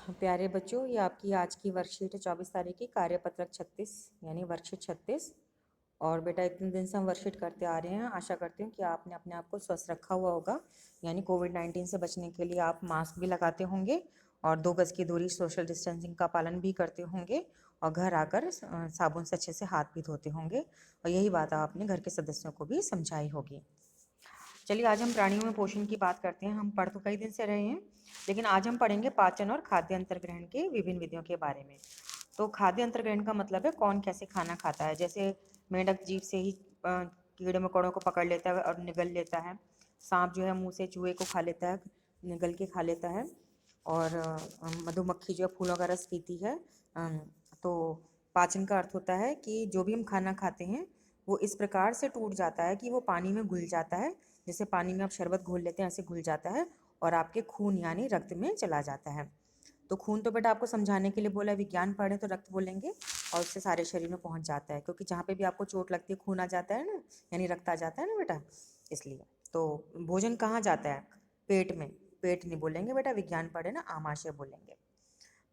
प्यारे बच्चों, ये आपकी आज की वर्कशीट है 24 तारीख की, कार्यपत्रक 36 यानी वर्कशीट 36। और बेटा इतने दिन से हम वर्कशीट करते आ रहे हैं। आशा करती हूँ कि आपने अपने आप को स्वस्थ रखा हुआ होगा, यानी कोविड-19 से बचने के लिए आप मास्क भी लगाते होंगे और 2 गज की दूरी सोशल डिस्टेंसिंग का पालन भी करते होंगे और घर आकर साबुन से अच्छे से हाथ भी धोते होंगे और यही बात आपने घर के सदस्यों को भी समझाई होगी। चलिए आज हम प्राणियों में पोषण की बात करते हैं। हम पढ़ तो कई दिन से रहे हैं, लेकिन आज हम पढ़ेंगे पाचन और खाद्य अंतर्ग्रहण के विभिन्न विधियों के बारे में। तो खाद्य अंतर्ग्रहण का मतलब है कौन कैसे खाना खाता है। जैसे मेंढक जीभ से ही कीड़े मकोड़ों को पकड़ लेता है और निगल लेता है। सांप जो है मुंह से चूहे को खा लेता है, निगल के खा लेता है। और मधुमक्खी जो है फूलों का रस पीती है। तो पाचन का अर्थ होता है कि जो भी हम खाना खाते हैं वो इस प्रकार से टूट जाता है कि वो पानी में घुल जाता है। जैसे पानी में आप शरबत घोल लेते हैं ऐसे घुल जाता है और आपके खून यानी रक्त में चला जाता है। तो खून तो बेटा आपको समझाने के लिए बोला, विज्ञान पढ़ें तो रक्त बोलेंगे और उससे सारे शरीर में पहुंच जाता है, क्योंकि जहाँ पे भी आपको चोट लगती है खून आ जाता है ना, यानी रक्त आ जाता है ना बेटा, इसलिए। तो भोजन कहाँ जाता है? पेट में। पेट नहीं बोलेंगे बेटा, विज्ञान पढ़े ना, आमाशय बोलेंगे।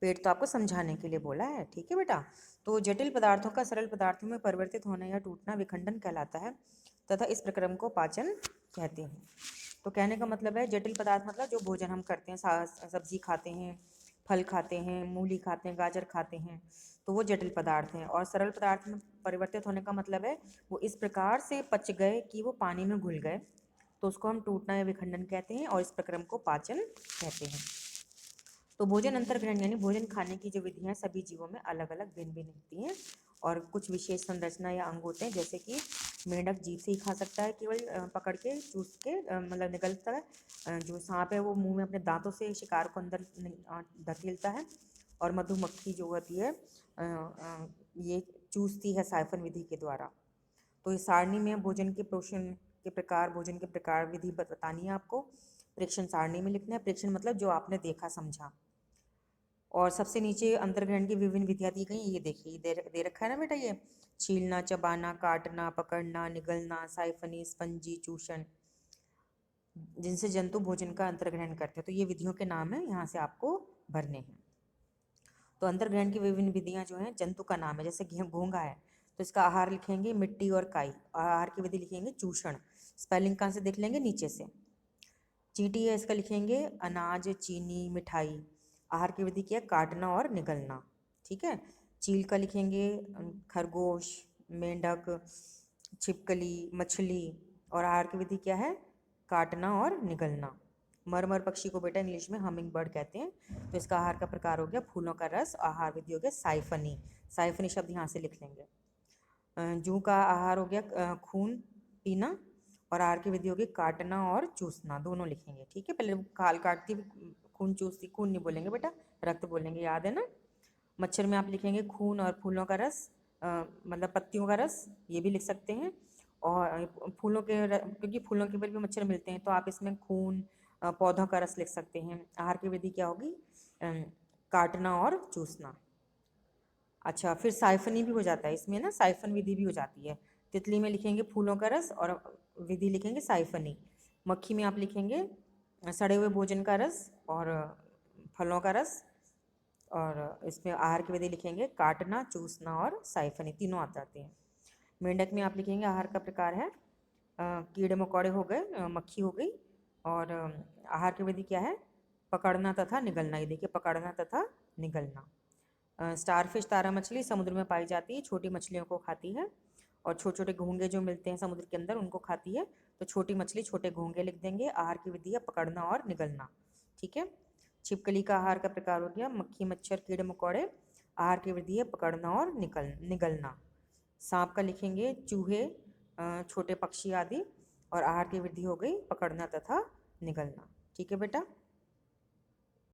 पेट तो आपको समझाने के लिए बोला है, ठीक है बेटा। तो जटिल पदार्थों का सरल पदार्थों में परिवर्तित होना या टूटना विखंडन कहलाता है तथा इस प्रक्रम को पाचन कहते हैं। तो कहने का मतलब है जटिल पदार्थ मतलब जो भोजन हम करते हैं, सब्जी खाते हैं, फल खाते हैं, मूली खाते हैं, गाजर खाते हैं, तो वो जटिल पदार्थ हैं। और सरल पदार्थ में परिवर्तित होने का मतलब है वो इस प्रकार से पच गए कि वो पानी में घुल गए, तो उसको हम टूटना या विखंडन कहते हैं और इस प्रक्रम को पाचन कहते हैं। तो भोजन अंतर्ग्रहण यानी भोजन खाने की जो विधियां सभी जीवों में अलग अलग भिन्न भिन्न होती हैं और कुछ विशेष संरचना या अंग होते हैं। जैसे कि मेंढक जीभ से ही खा सकता है, केवल पकड़ के चूस के मतलब निगलता है। जो सांप है वो मुंह में अपने दांतों से शिकार को अंदर धकेलता है। और मधुमक्खी जो होती है ये चूसती है साइफन विधि के द्वारा। तो इस सारणी में भोजन के पोषण के प्रकार, भोजन के प्रकार विधि बतानी है आपको। प्रेक्षण सारणी में लिखना है। प्रेक्षण मतलब जो आपने देखा समझा। और सबसे नीचे अंतर्ग्रहण की विभिन्न विधियां दी गई, ये देखिए दे रखा है ना बेटा, ये छीलना, चबाना, काटना, पकड़ना, निगलना, साइफनी, स्पंजी, चूषण, जिनसे जंतु भोजन का अंतर्ग्रहण करते हैं। तो ये विधियों के नाम है, यहाँ से आपको भरने हैं। तो अंतर्ग्रहण की विभिन्न विधियां जो हैं, जंतु का नाम है, जैसे घोंघा है तो इसका आहार लिखेंगे मिट्टी और काई, और आहार की विधि लिखेंगे चूषण। स्पेलिंग कहाँ से देख लेंगे? नीचे से। चींटी है, इसका लिखेंगे अनाज, चीनी, मिठाई। आहार की विधि क्या है? काटना और निगलना, ठीक है। चील का लिखेंगे खरगोश, मेंढक, छिपकली, मछली। और आहार की विधि क्या है? काटना और निगलना। मरमर पक्षी को बेटा इंग्लिश में हमिंग बर्ड कहते हैं। तो इसका आहार का प्रकार हो गया फूलों का रस, आहार विधि हो गया साइफनी। साइफनी शब्द यहाँ से लिख लेंगे। जूं का आहार हो गया खून पीना, और आहार की विधि होगी काटना और चूसना, दोनों लिखेंगे, ठीक है। पहले खाल काटती खून चूसती, खून नहीं बोलेंगे बेटा, रक्त बोलेंगे, याद है ना। मच्छर में आप लिखेंगे खून और फूलों का रस, मतलब पत्तियों का रस, ये भी लिख सकते हैं। और फूलों के क्योंकि फूलों के ऊपर भी मच्छर मिलते हैं तो आप इसमें खून पौधों का रस लिख सकते हैं। आहार की विधि क्या होगी? काटना और चूसना। अच्छा, फिर साइफनी भी हो जाता है इसमें ना, साइफन विधि भी हो जाती है। तितली में लिखेंगे फूलों का रस और विधि लिखेंगे साइफनी। मक्खी में आप लिखेंगे सड़े हुए भोजन का रस और फलों का रस, और इसमें आहार की विधि लिखेंगे काटना, चूसना और साइफनी, तीनों आ जाते हैं। मेंढक में आप लिखेंगे आहार का प्रकार है कीड़े मकोड़े हो गए, मक्खी हो गई, और आहार की विधि क्या है? पकड़ना तथा निगलना। ये देखिए, पकड़ना तथा निगलना। स्टारफिश, तारा मछली, समुद्र में पाई जाती है, छोटी मछलियों को खाती है। और छोटे छोटे घोंगे जो मिलते हैं समुद्र के अंदर उनको खाती है। तो छोटी मछली, छोटे घोंगे लिख देंगे। आहार की विधि है पकड़ना और निगलना, ठीक है। छिपकली का आहार का प्रकार हो गया मक्खी, मच्छर, कीड़े मकोड़े। आहार की विधि है पकड़ना और निगलना। सांप का लिखेंगे चूहे, छोटे पक्षी आदि। और आहार की विधि हो गई पकड़ना तथा निगलना, ठीक है बेटा।